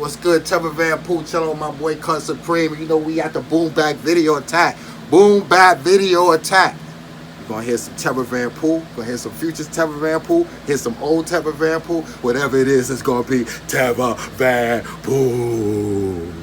What's good? Terror Van Pooh chilling with my boy Cut Supreme. You know we at the Boom Bap Video Attack. Boom Bap Video Attack. You're gonna hear some Terror Van Pooh, gonna hear some futures Terror Van Pooh, hear some old Terror Van Pooh. Whatever it is, it's gonna be Terror Van Pooh.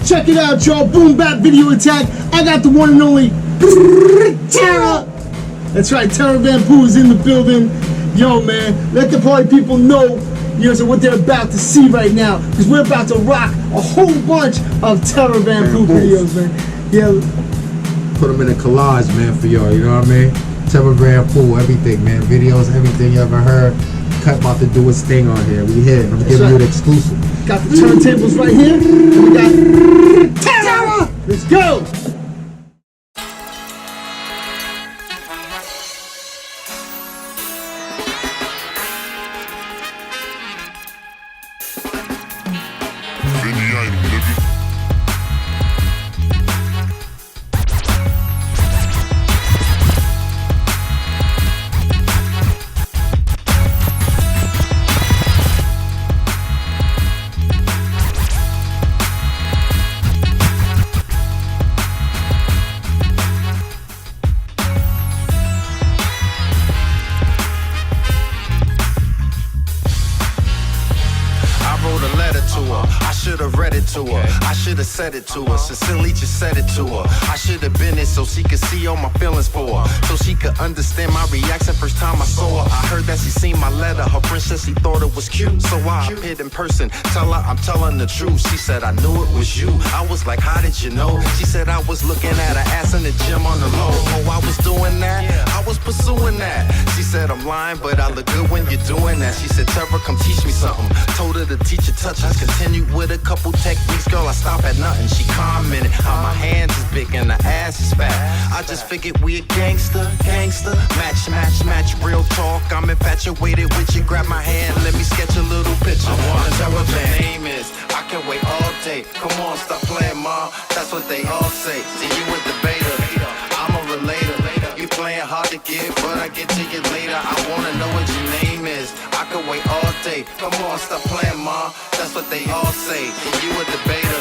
Check it out, y'all. Boom Bap Video Attack. I got the one and only Terror. That's right, Terror Van Pooh is in the building. Yo, man, let the party people know, what they're about to see right now, because we're about to rock a whole bunch of Terror Van Pooh videos, man. Yeah. Put them in a collage, man, for y'all. You know what I mean? Terror Van Pooh, everything, man. Videos, everything you ever heard. Cut about to do his thing on here. We here. I'm giving you an exclusive. Got the turntables right here. And we got Terror. Let's go. I should have read it to her. I should have said it to her. Sincerely just said it to her. I should have been it so she could see all my feelings for her, so she could understand my reaction first time I saw her. I heard that she seen my letter. Her friend said she thought it was cute, so I appeared in person. Tell her I'm telling the truth. She said I knew it was you. I was like, how did you know? She said I was looking at her ass in the gym on the low. Oh, I was doing that? I was pursuing that. She said I'm lying, but I look good when you're doing that. She said, Trevor, come teach me something. Told her to teach her touches. Continued with a couple techniques, girl, I stop at nothing. She commented how my hands is big and the ass is fat. I just figured we a gangster. Match, real talk. I'm infatuated with you. Grab my hand, let me sketch a little picture. I wanna know what your name is. I can wait all day. Come on, stop playing, mom. That's what they all say. See you with the beta. I'm a relator. You playing hard to get, but I get to you later. I wanna know what your name is. I can wait all day. Come on, stop playing, mom. That's what they all say. You a debater,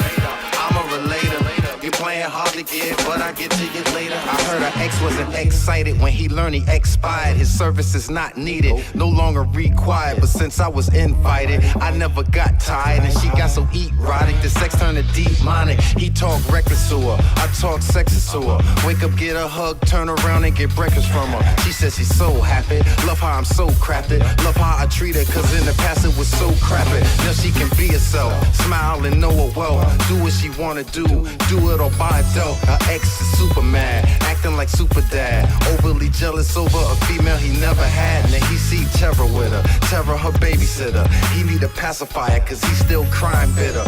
I'm a relator. You playing hard to get, but I get to you later. I heard her ex wasn't excited when he learned he expired. His service is not needed, no longer required. But since I was invited, I never got tired. And she got so erotic, the sex turned to demonic. He talk reckless to her, I talk sexist to her. Wake up, get a hug, turn around and get breakfast from her. She says she's so happy, love how I'm so crafted. Love how I treat her, cause in the past it was so crappy. Now she can be herself, smile and know her well. Do what she wanna do it or buy a dope. Her ex is super mad, acting like super dad. Overly jealous over a female he never had. Now he see Terror with her, Terror her babysitter. He need a pacifier cause he's still crime bitter.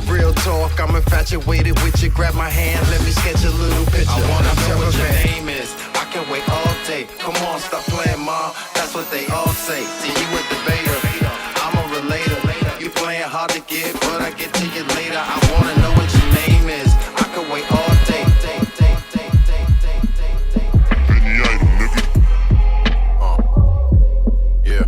Real talk, I'm infatuated with you. Grab my hand, let me sketch a little picture. I wanna know what your name is. I can wait all day. Come on, stop playing, mom. That's what they all say. See you with the beta. I'm a relator. You playing hard to get, but I get to you later. I wanna know what your name is. I can wait all day. Yeah.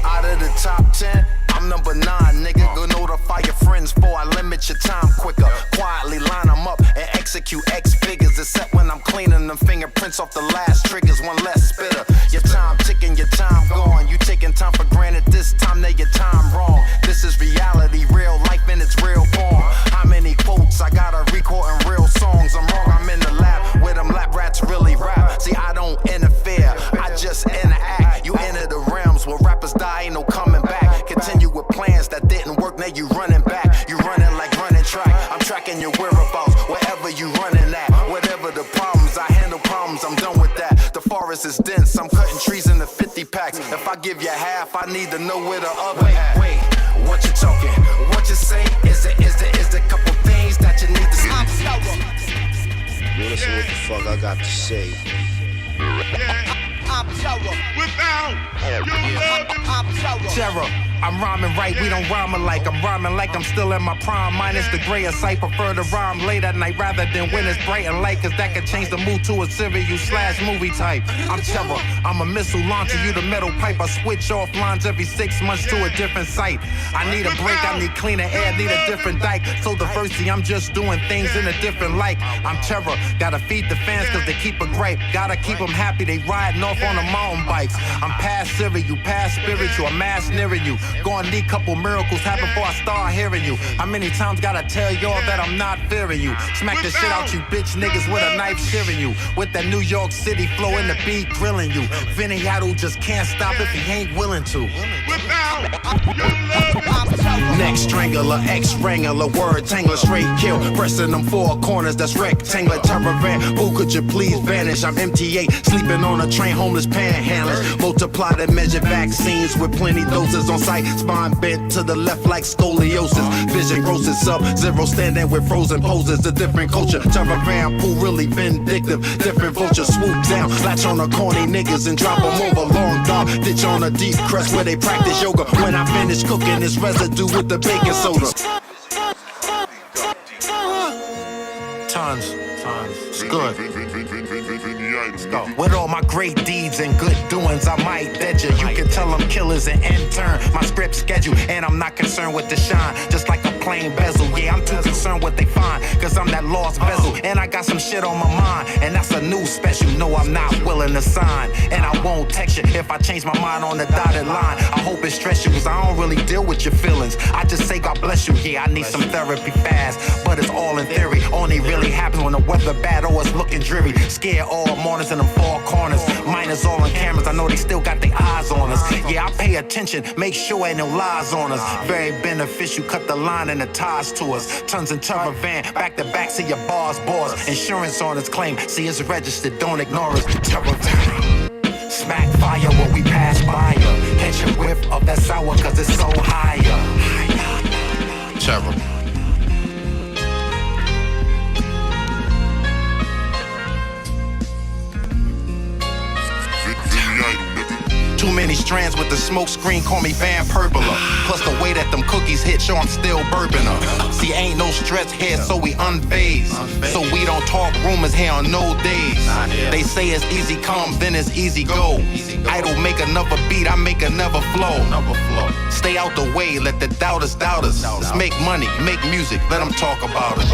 Out of the top 10, I'm number 9, nigga. Go notify your friends before I limit your time quicker. Quietly line them up and execute X figures. Except when I'm cleaning them fingerprints off the last triggers. One less spitter. Your time ticking, your time gone. You taking time for granted this time, now your time wrong. This is reality, real life in its real form. How many quotes I gotta record in real songs? I'm wrong, I'm in the lab where them lab rats really rap. See, I don't interfere, I just interact. You enter the realms where rappers die, ain't no coming back. Continue with plans that didn't work, now you running back. You running like running track. I'm tracking your whereabouts, wherever you running at. Whatever the problems, I handle problems, I'm done with that. The forest is dense, I'm cutting trees in the 50 packs. If I give you half, I need to know where the other at. Wait, what you talking? to say? Is there couple things that you need to say? You listen what the fuck I got to say. I'm terror. Without your love, Terror. I'm rhyming right, we don't rhyme alike. I'm rhyming like I'm still in my prime. Minus the gray of sight, prefer to rhyme late at night rather than when it's bright and light, cause that can change the mood to a serious/movie type. I'm terror, I'm a missile launcher, you the metal pipe. I switch off lines every 6 months to a different site. I need a break, I need cleaner air, need a different dike. So diversity, I'm just doing things in a different light. I'm terror, gotta feed the fans cause they keep a gripe. Gotta keep them happy, they riding off on the mountain bikes. I'm past cereal, past spiritual, I'm mass nearing you. Gonna need couple miracles happen before I start hearing you. How many times gotta tell y'all that I'm not fearing you? Smack the shit out you bitch niggas with a knife shearing you. With that New York City flow in the beat grilling you. Vinny Yaddle just can't stop if he ain't willing to. Next strangler, X-wrangler, word tangler, straight kill. Pressing them 4 corners, that's rectangular. Terror van, who could you please vanish? I'm MTA, sleeping on a train, homeless panhandlers. Multiply the measure vaccines with plenty doses on site. Spine bent to the left like scoliosis. Vision grosses sub-zero, standing with frozen poses. A different culture, terror van pool really vindictive. Different vulture swoop down, latch on the corny niggas and drop them over. Long dog, ditch on a deep crest where they practice yoga. When I finish cooking this residue with the baking soda. Tons. It's good. Let's go. With all my great deeds and good doings, I might dead you. You can tell them killers and intern my script schedule. And I'm not concerned with the shine, just like a plain bezel. Yeah, I'm too concerned what they find, cause I'm that lost bezel. And I got some shit on my mind, and that's a new special. No, I'm not willing to sign, and I won't text you if I change my mind on the dotted line. I hope it stress you, cause I don't really deal with your feelings. I just say God bless you. Yeah, I need some therapy fast, but it's all in theory. Only really happens when the weather bad or it's looking dreary. Scared all mornings in them 4 corners. Miners all on cameras, I know they still got their eyes on us. Yeah, I pay attention, make sure ain't no lies on us. Very beneficial, cut the line and the ties to us. Tons and terror van, back to back, see your bars. Insurance on its claim, see it's registered, don't ignore us. Terror van. Smack fire when we pass by ya. Catch a whiff of that sour cause it's so higher. Terror. Too many strands with the smoke screen, call me Van Pergola. Plus the way that them cookies hit, show I'm still burping her. See, ain't no stress here, so we unfazed. So we don't talk rumors here on no days. They say it's easy come, then it's easy go. Idol make another beat, I make another flow. Stay out the way, let the doubters doubt us. Let's make money, make music, let them talk about it.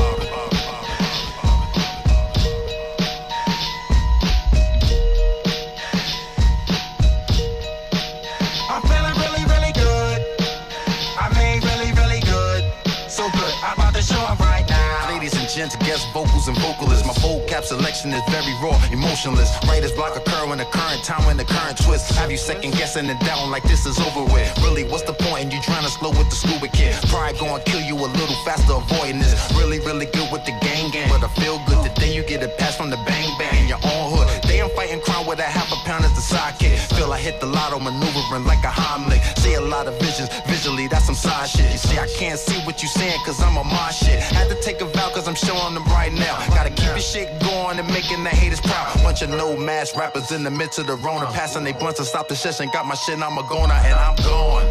Gents, guest vocals and vocalists. My vocab selection is very raw, emotionless. Writer's block occur in the current time when the current twist. Have you second guessing and doubting like this is over with? Really, what's the point in you trying to slow with the scuba kid? Pride gonna kill you a little faster avoiding this. Really good with the gang, but I feel good the day you get a pass from the bang in your own hood. They I'm fighting crime with a half a pound as the sidekick. Feel I hit the lotto maneuvering like a Heimlich. See a lot of visions, visually that's some side shit. You see I can't see what you saying cause I'm on my shit. Had to take a vow cause I'm showing them right now. Gotta keep your shit going and making the haters proud. Bunch of no mask rappers in the midst of the Rona, passing they blunts to stop the session. Got my shit, I'm a goner and I'm going.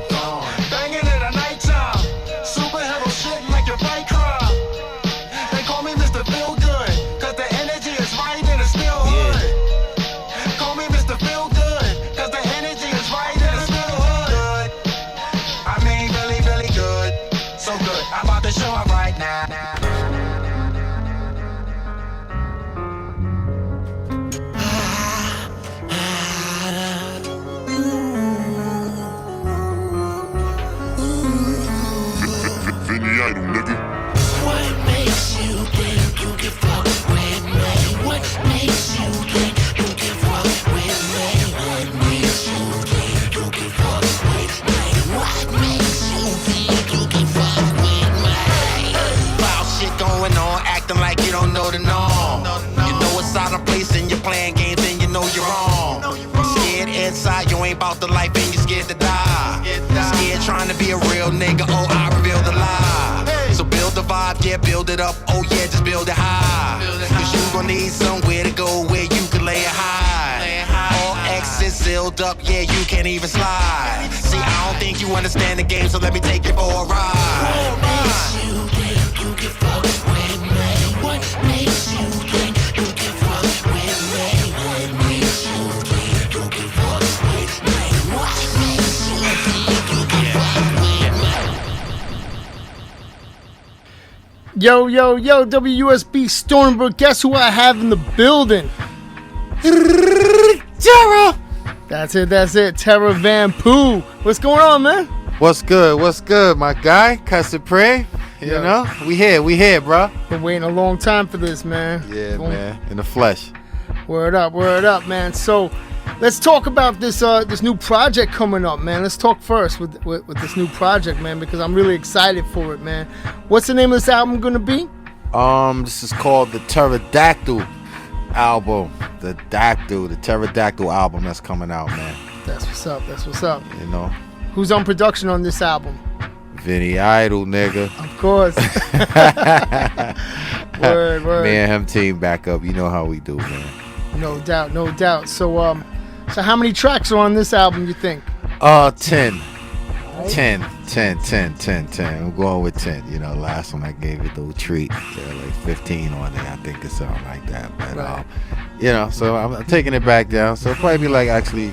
Banging it at nighttime. Superhero shit like your fight crime. They call me Mr. Feel Good, cause the energy is right and it's still hood. Call me Mr. Feel Good, cause the energy is right and it's still hood. I mean really good. So good, I'm about to show up right now. What makes you think you can fuck with me? What makes you think you can fuck with me? What makes you think you can fuck with me? What makes you think you can fuck with me? Foul shit going on, acting like you don't know the norm. You know it's out of place and you're playing games and you know you're wrong. Scared inside, you ain't about the life and you're scared to die. Scared trying to be a real nigga, oh I reveal the lie. yeah, build it up, oh yeah, just build it high. Cause you gon' need somewhere to go where you can lay it high. All exits sealed up, yeah, you can't even slide. See, I don't think you understand the game, so let me take you for a ride. What makes you think you can fuck with me? What makes you think you can fuck with me? What makes you think you can fuck with me? What makes you think you can fuck with me? Yo, WUSB Stormbrook. Guess who I have in the building? Terra. That's it. Terra Van Poo. What's going on, man? What's good, my guy? Cutsupreme. You know, we here, bro. Been waiting a long time for this, man. Yeah, man, in the flesh. Word up, man. So, let's talk about this this new project coming up, man. Let's talk first with this new project, man, because I'm really excited for it, man. What's the name of this album gonna be? This is called the Pterodactyl album. The Pterodactyl album that's coming out, man. That's what's up. You know, Who's on production on this album? Vinny Idol, nigga. Of course. Word. Me and him team back up. You know how we do, man. No doubt. So how many tracks are on this album, you think? 10. 10. I'm going with 10. You know, last one I gave it the treat. There like 15 on there, I think, or something like that. But Right. you know, so I'm taking it back down. So it'll probably be like actually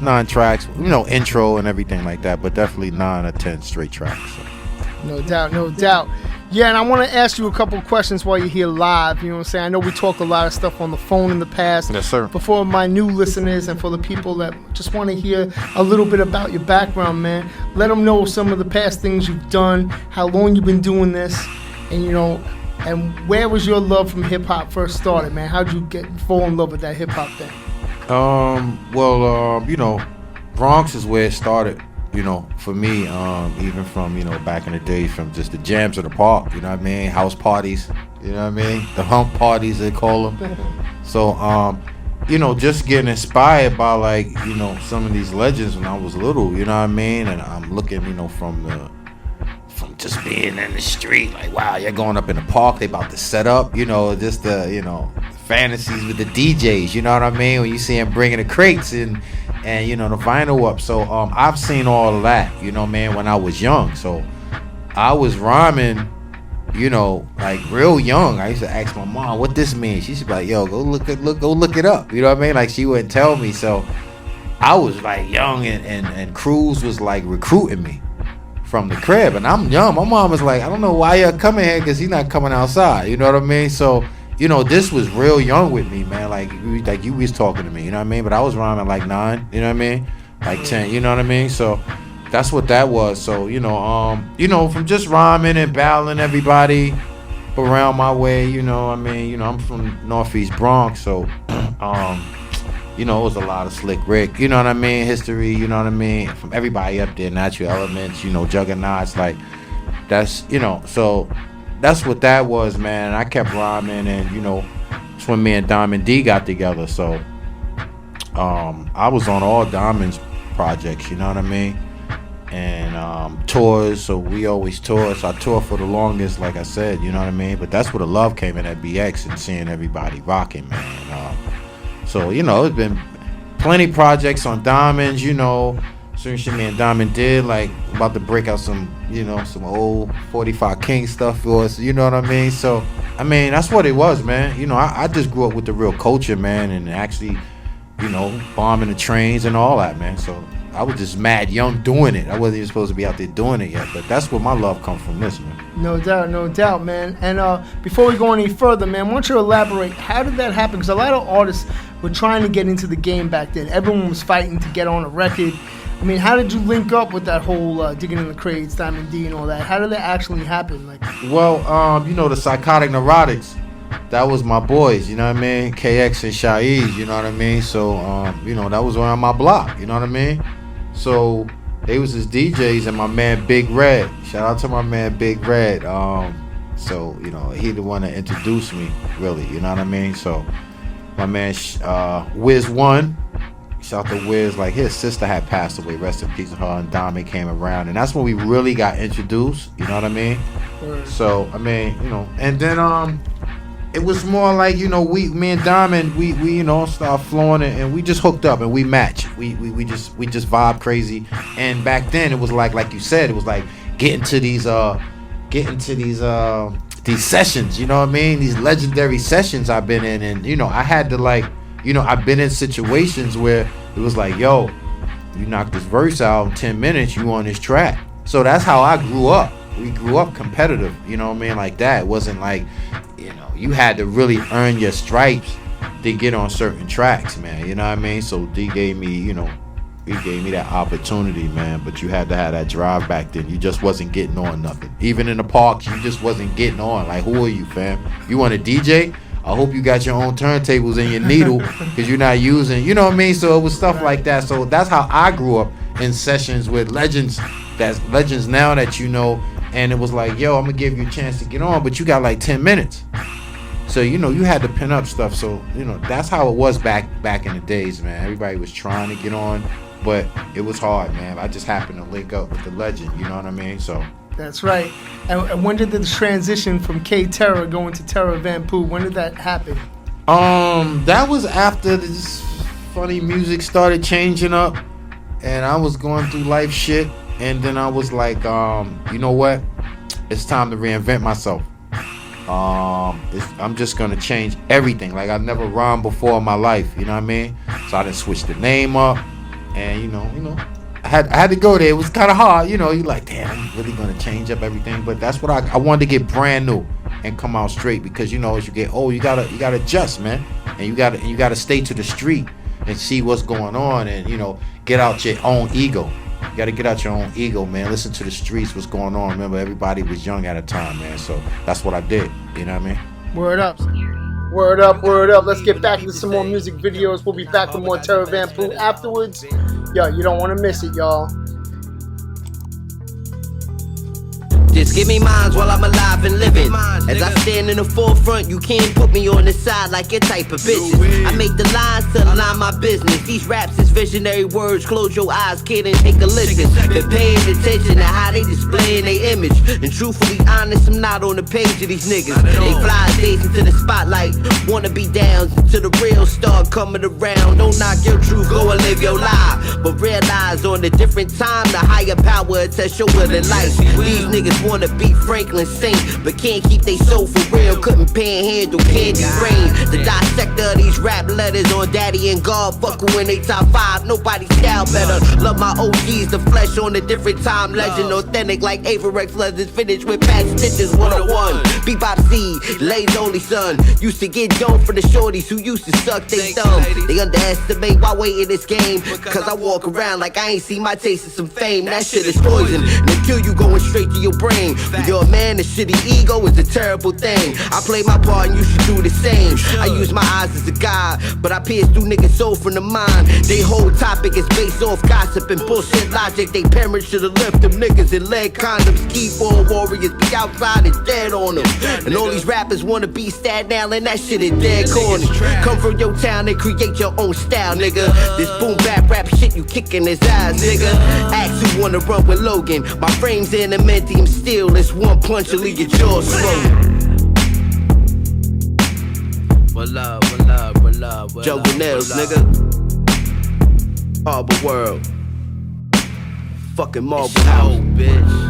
9 tracks, you know, intro and everything like that, but definitely 9 or 10 straight tracks. So. No doubt. Yeah, and I want to ask you a couple of questions while you're here live. You know what I'm saying? I know we talked a lot of stuff on the phone in the past. Yes, sir. But for my new listeners and for the people that just want to hear a little bit about your background, man, let them know some of the past things you've done, how long you've been doing this, and, you know, and where was your love from hip-hop first started, man? How'd you fall in love with that hip-hop thing? You know, Bronx is where it started. You know, for me, even from, you know, back in the day, from just the jams of the park, you know what I mean? House parties, you know what I mean? The hump parties, they call them. So, you know, just getting inspired by, like, you know, some of these legends when I was little, you know what I mean? And I'm looking, you know, from just being in the street, like, wow, you're going up in the park, they about to set up, you know, just the, you know, fantasies with the DJs, you know what I mean? When you see them bringing the crates and you know, the vinyl up. So I've seen all of that, you know, man, when I was young. So I was rhyming, you know, like real young. I used to ask my mom what this means. She'd be like, yo, go look it up. You know what I mean? Like, she wouldn't tell me. So I was like young, and Cruz was like recruiting me from the crib, and I'm young. My mom was like, I don't know why you're coming here, because he's not coming outside. You know what I mean? So, you know, this was real young with me, man. Like you was talking to me, you know what I mean? But I was rhyming like 9, you know what I mean? Like 10, you know what I mean? So that's what that was. So, you know, from just rhyming and battling everybody around my way, you know, I mean, you know, I'm from Northeast Bronx, so you know, it was a lot of Slick Rick, you know what I mean? History, you know what I mean? From everybody up there, Natural Elements, you know, Juggernauts, like, that's, you know, so that's what that was, man. I kept rhyming, and, you know, it's when me and Diamond D got together. So I was on all Diamond's projects, you know what I mean? And tours, so we always tour. So I toured for the longest, like I said, you know what I mean? But that's where the love came in at BX, and seeing everybody rocking, man. So, you know, it's been plenty projects on Diamonds, you know. Certain shit me and Diamond did, like, about to break out some, you know, some old 45 King stuff for us, you know what I mean? So, I mean, that's what it was, man. You know, I just grew up with the real culture, man, and actually, you know, bombing the trains and all that, man. So I was just mad young doing it. I wasn't even supposed to be out there doing it yet, but that's where my love comes from, this, man. No doubt, man. And before we go any further, man, why don't you elaborate, how did that happen? Because a lot of artists were trying to get into the game back then. Everyone was fighting to get on a record. I mean, how did you link up with that whole Digging in the Crates, Diamond D and all that? How did that actually happen? Like, well, you know, the Psychotic Neurotics, that was my boys, you know what I mean? KX and Shaiz, you know what I mean? So, you know, that was around my block, you know what I mean? So they was his DJs, and my man Big Red. Shout out to my man Big Red. So, you know, he the one that introduced me, really, you know what I mean? So my man Wiz One, shout out to Wiz. Like his sister had passed away, rest in peace to her, and Dame came around, and that's when we really got introduced. You know what I mean? So I mean, you know, and then it was more like, you know, me and Diamond, we you know, started flowing and we just hooked up and we matched. We just vibe crazy. And back then it was like you said, it was like getting to these sessions, you know what I mean? These legendary sessions I've been in, and you know, I had to like, you know, I've been in situations where it was like, yo, you knock this verse out in 10 minutes, you on this track. So that's how I grew up. We grew up competitive, you know what I mean, like that. It wasn't like, you know, you had to really earn your stripes to get on certain tracks, man, you know what I mean? So D gave me, you know, he gave me that opportunity, man, but you had to have that drive back then. You just wasn't getting on nothing. Even in the parks, you just wasn't getting on. Like, who are you, fam? You want a DJ? I hope you got your own turntables and your needle, because you're not using, you know what I mean? So it was stuff like that. So that's how I grew up, in sessions with legends, that's legends now that you know. And it was like, yo, I'm gonna give you a chance to get on, but you got like 10 minutes. So, you know, you had to pin up stuff. So, you know, that's how it was back in the days, man. Everybody was trying to get on, but it was hard, man. I just happened to link up with the legend, you know what I mean? So That's right. And when did the transition from K Terra going to Terra Van Poo, when did that happen? That was after this funny music started changing up, and I was going through life shit, and then I was like, you know what? It's time to reinvent myself. I'm just gonna change everything. Like, I've never rhymed before in my life, you know what I mean? So I done switched the name up, and you know, I had to go there. It was kind of hard, you know. You like, damn, I'm really gonna change up everything. But that's what I wanted to get brand new and come out straight, because you know, as you get old, you gotta adjust, man, and you gotta stay to the street and see what's going on, and you know, get out your own ego. You gotta get out your own ego, man. Listen to the streets, what's going on. Remember, everybody was young at a time, man. So that's what I did. You know what I mean? Word up. Word up, word up. Let's get back into some more music videos. We'll be back with more Terra Van Poo afterwards. Yo, you don't want to miss it, y'all. Just give me mines while I'm alive and living. As I stand in the forefront, you can't put me on the side like your type of bitches. I make the lines to align my business. These raps is visionary words. Close your eyes, kid, and take a listen. Been paying attention to how they displaying their image. And truthfully honest, I'm not on the page of these niggas. They fly days into the spotlight. Wanna be down till the real start coming around. Don't knock your truth, go and live your lie. But realize on a different time, the higher power test your will and life. These niggas wanna be Franklin Saint, but can't keep they soul for real. Couldn't panhandle candy rain. The dissector of these rap letters on Daddy and God. Fuck who in they top 5, nobody style better. Love my OGs, the flesh on a different time. Legend authentic like Averex leathers, finished with patch stitches 101. Bebop C, Lay's only son. Used to get dope for the shorties who used to suck they thumb. They underestimate why wait in this game, cause I walk around like I ain't seen my taste of some fame. That shit is poison, and it kill you going straight to your brain. When you're a man, the shitty ego is a terrible thing. I play my part and you should do the same. I use my eyes as a guide, but I pierce through niggas' soul from the mind. They whole topic is based off gossip and bullshit logic. They parents should've left them niggas and lead condoms. Keyboard warriors be outside and dead on them. And all these rappers wanna be Staten Island, that shit is dead corny. Come from your town and create your own style, nigga. This boom bap rap shit you kicking his ass, nigga. Ask who wanna run with Logan. My frame's adamantium steel. It's one punch to leave your jaw slow. What love, what love, what love, what Jungle Nails, nigga. Arbor World. Fucking Marble House, bitch.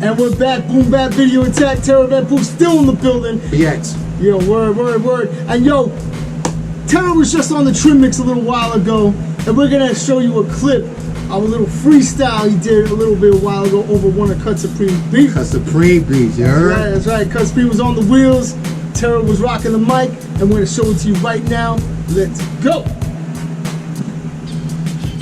And we're back, Boom Bap Video Attack, Terra Van Poo still in the building. BX. Yo, word. And yo, Terra was just on the Trim Mix a little while ago, and we're gonna show you a clip of a little freestyle he did a little bit a while ago over one of Cut Supreme beats. Cut Supreme beats, you heard? That's right. Cut Supreme was on the wheels, Terra was rocking the mic, and we're gonna show it to you right now. Let's go.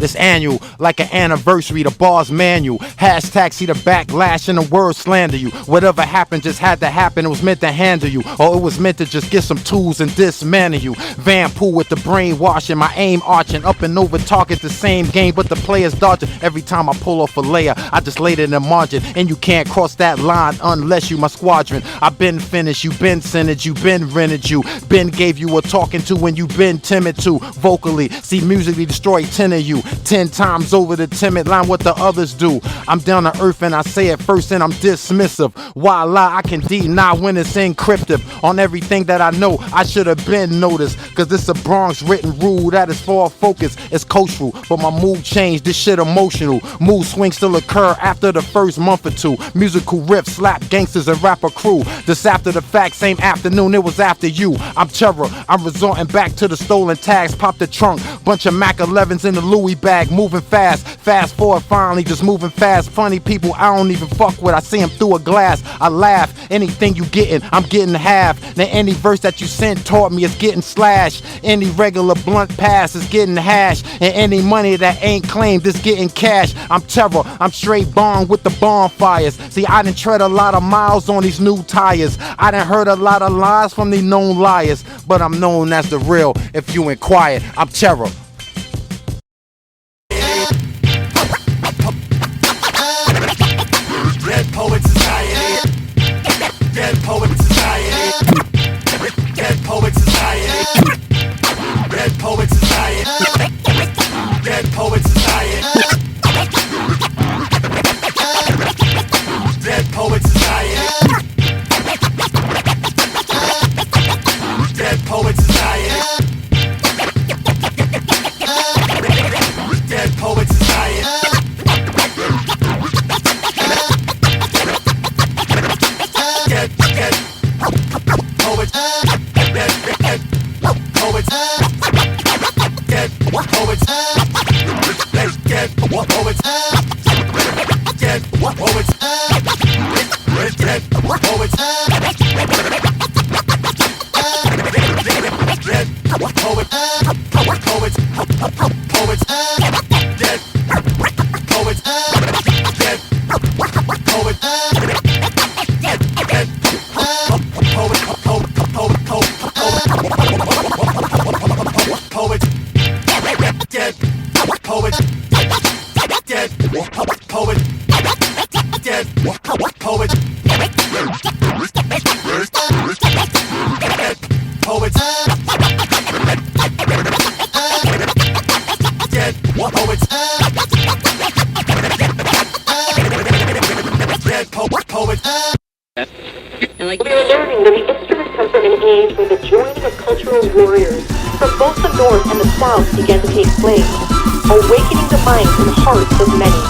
It's annual, like an anniversary, the bar's manual. Hashtag see the backlash and the words slander you. Whatever happened just had to happen, it was meant to handle you. Or it was meant to just get some tools and dismantle you. Van Pool with the brainwashing, my aim arching, up and over target the same game, but the players dodging. Every time I pull off a layer, I just laid it in the margin, and you can't cross that line unless you my squadron. I've been finished, you been centered, you been rented, you been gave you a talking to when you been timid to. Vocally, see musically destroy 10 of you, 10 times over the timid line what the others do. I'm down to earth and I say it first and I'm dismissive. Why lie? I can deny when it's encrypted. On everything that I know, I should have been noticed, cause it's a Bronx written rule that is for focus. It's coastal, but my mood changed, this shit emotional. Mood swings still occur after the first month or two. Musical riffs, slap gangsters and rapper crew. Just after the fact, same afternoon, it was after you. I'm terror, I'm resorting back to the stolen tags. Pop the trunk, bunch of Mac 11s in the Louis bag. Moving fast, fast forward finally, just moving fast. Funny people I don't even fuck with, I see them through a glass. I laugh, anything you getting, I'm getting half. Now any verse that you sent taught me is getting slashed. Any regular blunt pass is getting hashed. And any money that ain't claimed is getting cash. I'm terror, I'm straight bond with the bonfires. See, I done tread a lot of miles on these new tires. I done heard a lot of lies from these known liars, but I'm known as the real. If you inquire, I'm terror. Dead Poet Society. Dead Poet Society. Dead Poet Society. Dead Poet Society. Dead Poet Society. Dead Poet Society. Dead Poet Society. Dead Poet Society. We are learning that the instruments come from an age where the joining of cultural warriors from both the North and the South began to take place, awakening the minds and hearts of many.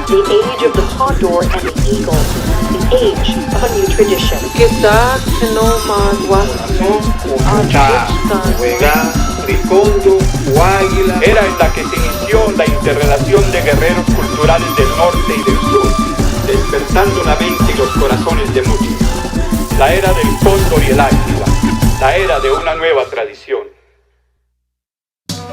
The age of the condor and the eagle, the age of a new tradition. Era en la que se inició la interrelación de guerreros culturales del norte y del sur, despertando la mente y los corazones de muchos. La era del cóndor y el águila, la era de una nueva tradición.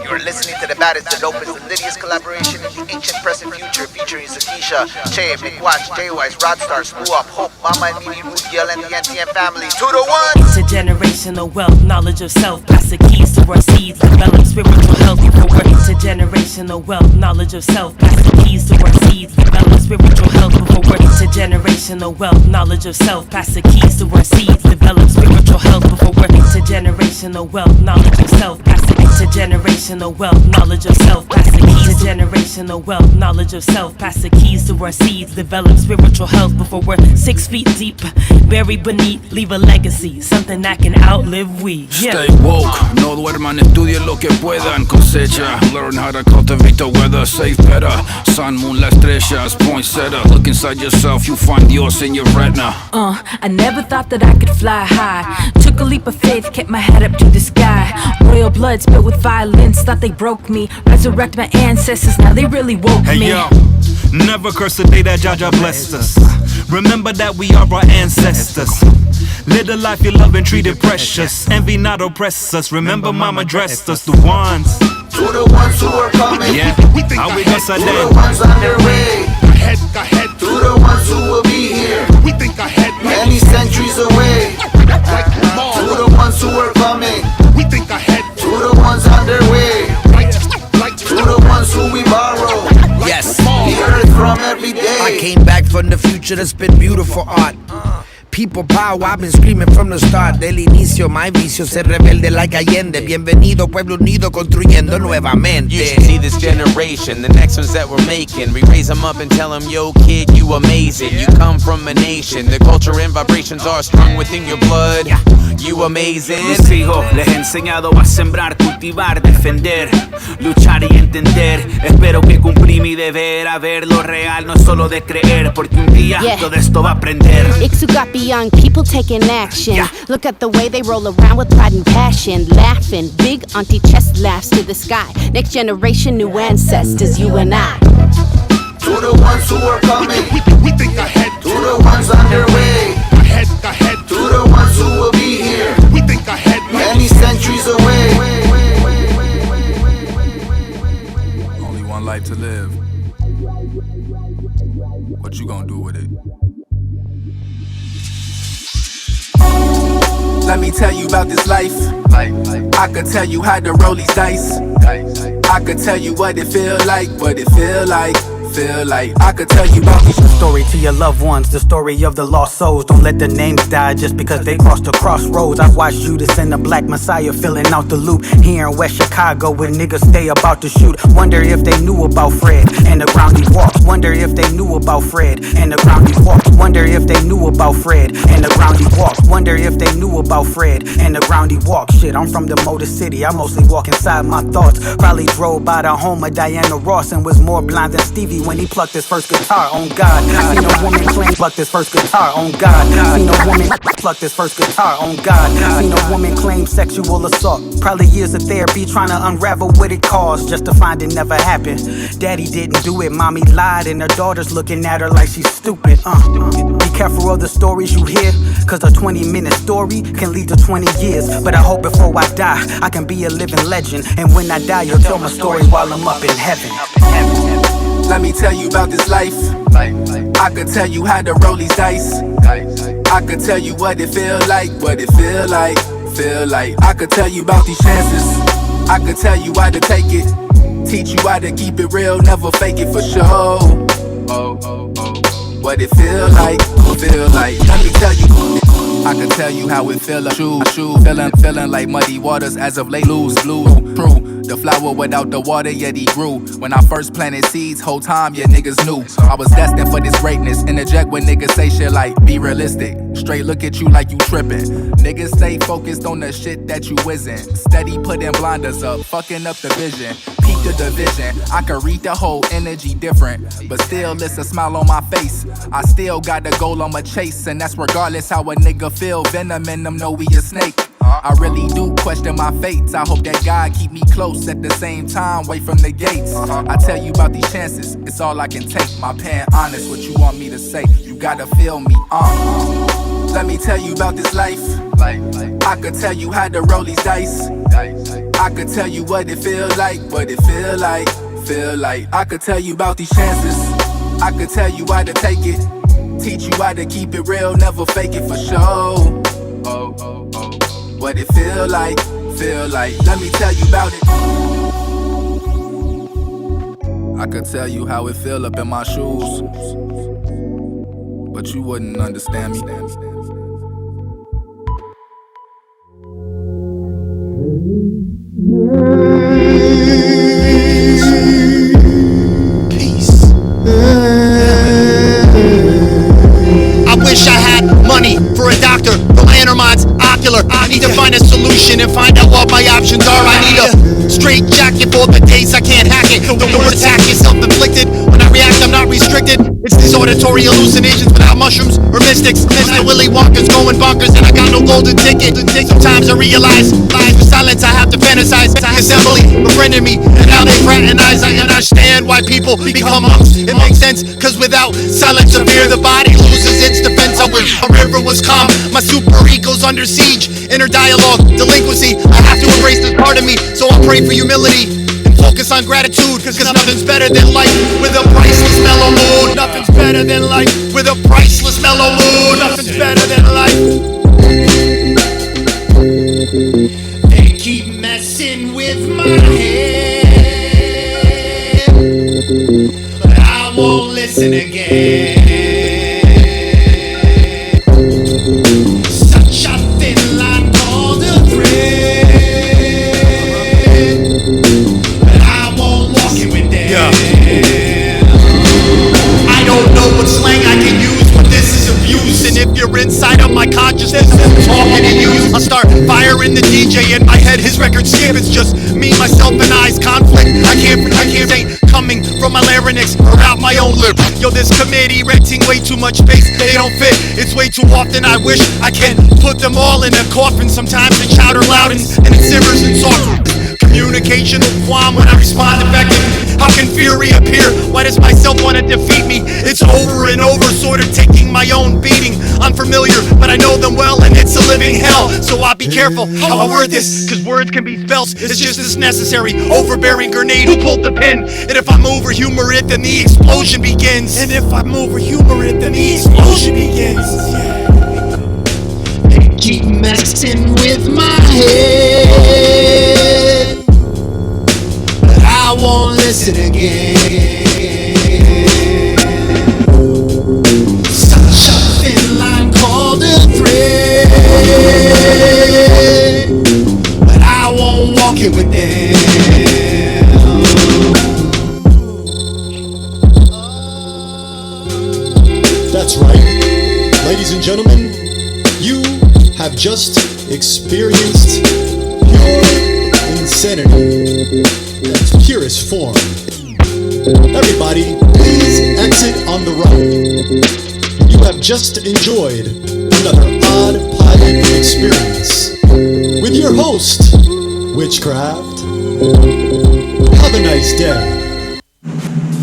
You're listening to the baddest, the dopest, the littiest collaboration in the ancient, present, future, featuring Zakisha, Che, Big Watch, J-Wise, Rodstar, Screw Up, Hope, Mama and Mimi, Ruth, Yell, and the NTM family. 2 to 1! It's a generational wealth, knowledge of self, pass the keys to our seeds, develop spiritual health before we're. It's a generational wealth, knowledge of self, pass the keys to our seeds, develop spiritual health before we're. It's a generational wealth, knowledge of self, pass the keys to our seeds, develop spiritual health before we're. It's a generational wealth, knowledge of self, pass the. It's a generational wealth, knowledge of self, pass the keys. To generational wealth, knowledge of self, pass the keys to our seeds, develop spiritual health before we're 6 feet deep, buried beneath, leave a legacy, something that can outlive we. Stay woke, no duerman, estudien lo que puedan, cosecha, learn how to cultivate the weather, save better, sun, moon, las estrellas, poinsettia, look inside yourself, you find Dios in your retina. I never thought that I could fly high, took a leap of faith, kept my head up to the sky, royal blood spilled with violence, thought they broke me, resurrect my ancestors, now they really woke me. Hey yo, never curse the day that Jaja blessed us. Remember that we are our ancestors. Live the life you love and treat it precious. Envy not oppress us. Remember mama dressed us the ones. To the ones who are coming. Yeah, how we go so To then? the ones underway. Ahead. To the ones who will be here. We think ahead. Many centuries away. Like To tomorrow. the ones who are coming. We think ahead. To the ones underway. Like To the ones who we borrow. Yes. The earth from every day. I came back from the future to spit beautiful art. People power, I've been screaming from the start. Del inicio, my vicio, ser rebelde like Allende. Bienvenido, pueblo unido, construyendo nuevamente. You should see this generation, the next ones that we're making. We raise them up and tell them, yo kid, you amazing. You come from a nation, the culture and vibrations are strong within your blood. You amazing. Mis hijos les he enseñado a sembrar, cultivar, defender, luchar y entender. Espero que cumplí mi deber, a ver lo real, no solo de creer, porque un día todo esto va a aprender. Ixugapi young people taking action. Look at the way they roll around with pride and passion, laughing, big auntie chest laughs to the sky. Next generation, new ancestors, you and I. To the ones who are coming. We think ahead. To the ones underway. Ahead. To the ones who will be here. We think ahead. Many centuries away. Only one life to live. What you gonna do with it? Let me tell you about this life. I could tell you how to roll these dice. I could tell you what it feel like, I could tell you about these story to your loved ones, the story of the lost souls. Don't let the names die just because they crossed the crossroads. I watched Judas and the Black Messiah filling out the loop here in West Chicago where niggas stay about to shoot. Wonder if they knew about Fred and the ground he walked. Wonder if they knew about Fred and the ground he walked. Wonder if they knew about Fred and the ground he walked. Wonder if they knew about Fred and the ground he walked. Shit, I'm from the Motor City, I mostly walk inside my thoughts. Probably drove by the home of Diana Ross and was more blind than Stevie when he plucked his first guitar. On God, seen a woman claim plucked his first guitar. On God, seen a woman plucked his first guitar. On God, seen a woman claim sexual assault. Probably years of therapy trying to unravel what it caused, just to find it never happened. Daddy didn't do it, mommy lied, and her daughter's looking at her like she's stupid. Be careful of the stories you hear, cause a 20-minute story can lead to 20 years. But I hope before I die, I can be a living legend. And when I die, you'll tell my story while I'm up in heaven. Let me tell you about this life. I could tell you how to roll these dice. I could tell you what it feel like, I could tell you about these chances. I could tell you how to take it, teach you how to keep it real, never fake it for sure. What it feel like, let me tell you. I can tell you how it feel like feeling like muddy waters as of late. Lose blue, true. The flower without the water, yet he grew. When I first planted seeds, whole time, yeah, niggas knew I was destined for this greatness. Interject when niggas say shit like, be realistic. Straight look at you like you trippin'. Niggas stay focused on the shit that you isn't. Steady putting blinders up, fucking up the vision. Peep the division, I can read the whole energy different. But still, it's a smile on my face. I still got the goal I'ma chase, and that's regardless how a nigga feel. Venom in them know we a snake. I really do question my fates. I hope that God keep me close at the same time, away from the gates. I tell you about these chances, it's all I can take. My pen honest, what you want me to say, you gotta feel me. Let me tell you about this life. I could tell you how to roll these dice. I could tell you what it feel like, I could tell you about these chances. I could tell you how to take it, teach you how to keep it real, never fake it for sure. What it feel like, let me tell you about it. I could tell you how it feel up in my shoes, but you wouldn't understand me. Peace. I wish I had money for a doctor, but my inner mind's ocular. I need to find a solution and find out what my options are. I need a straight jacket for the days I can't hack it. The word attack is self-inflicted. When I react, I'm not restricted. It's these auditory hallucinations without mushrooms or mystics. Mr. Willy Wonka's going bonkers and I got no golden ticket. Sometimes I realize lies with silence I have to fantasize. Assembly befriended me and now they fraternize. I understand why people become monks. It makes sense, cause without silence or fear, the body loses its defense. I wish a river was calm, my super ego's under siege. Inner dialogue, delinquency, I have to embrace this part of me. So I pray for humility and focus on gratitude, cause nothing's better than life with a priceless mellow mood. Nothing's better than life with a priceless mellow mood. Nothing's better than life. They keep messing with my head, but I won't listen again. Such a thin line called a thread, but I won't walk it with them. I don't know what slang I can use, but this is abuse. And if you're inside of my consciousness, talking to you, I'll start firing the DJ in my head. His record skip. It's just me, myself, and I's conflict. I can't say coming from my larynx or out my own lip. Yo, this committee renting way too much space. They don't fit. It's way too often. I wish I can put them all in a coffin. Sometimes the chowder loudens and it simmers and softens. Communicational qualm when I respond effective. How can fury appear? Why does myself want to defeat me? It's over and over, sort of taking my own beating. Unfamiliar, but I know them well, and it's a living hell. So I'll be careful how I word this, cause words can be spells. It's just as necessary. Overbearing grenade, who pulled the pin? And if I'm over humor it, then the explosion begins. And if I'm over humor it, then the explosion begins. They keep messing with my head, but I won't listen again. Such a thin line called a thread, but I won't walk it with them. That's right. Ladies and gentlemen, you have just experienced pure insanity in its purest form. Everybody, please exit on the right. You have just enjoyed another odd pilot experience with your host, Witchcraft. Have a nice day.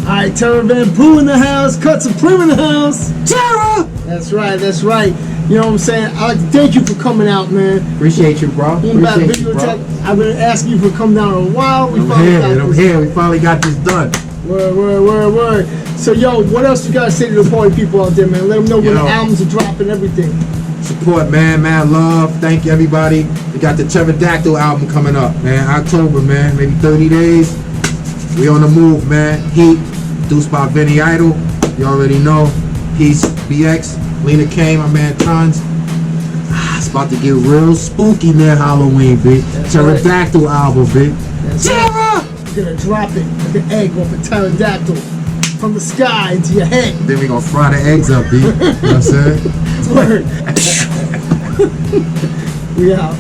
Alright, Terror Van Poo in the house, Cut Supreme in the house. Terror! That's right, that's right. You know what I'm saying? I'd like to thank you for coming out, man. Appreciate you, bro. Appreciate you, bro. I've been asking you for coming down a while. I'm here. We finally got this done. Word. So, yo, what else you gotta say to the party people out there, man? Let them know when the albums are dropping, everything. Support, man. Love. Thank you, everybody. We got the Pterodactyl album coming up, man. October, man. Maybe 30 days. We on the move, man. Heat, produced by Vinny Idol. You already know. Peace, BX, Lena Kane, my man Tons. It's about to get real spooky, man. Halloween, bitch. Pterodactyl album, bitch. Terror! You're gonna drop it like an egg off a pterodactyl from the sky into your head. Then we gonna fry the eggs up, B. You know what I'm saying? Word. We out.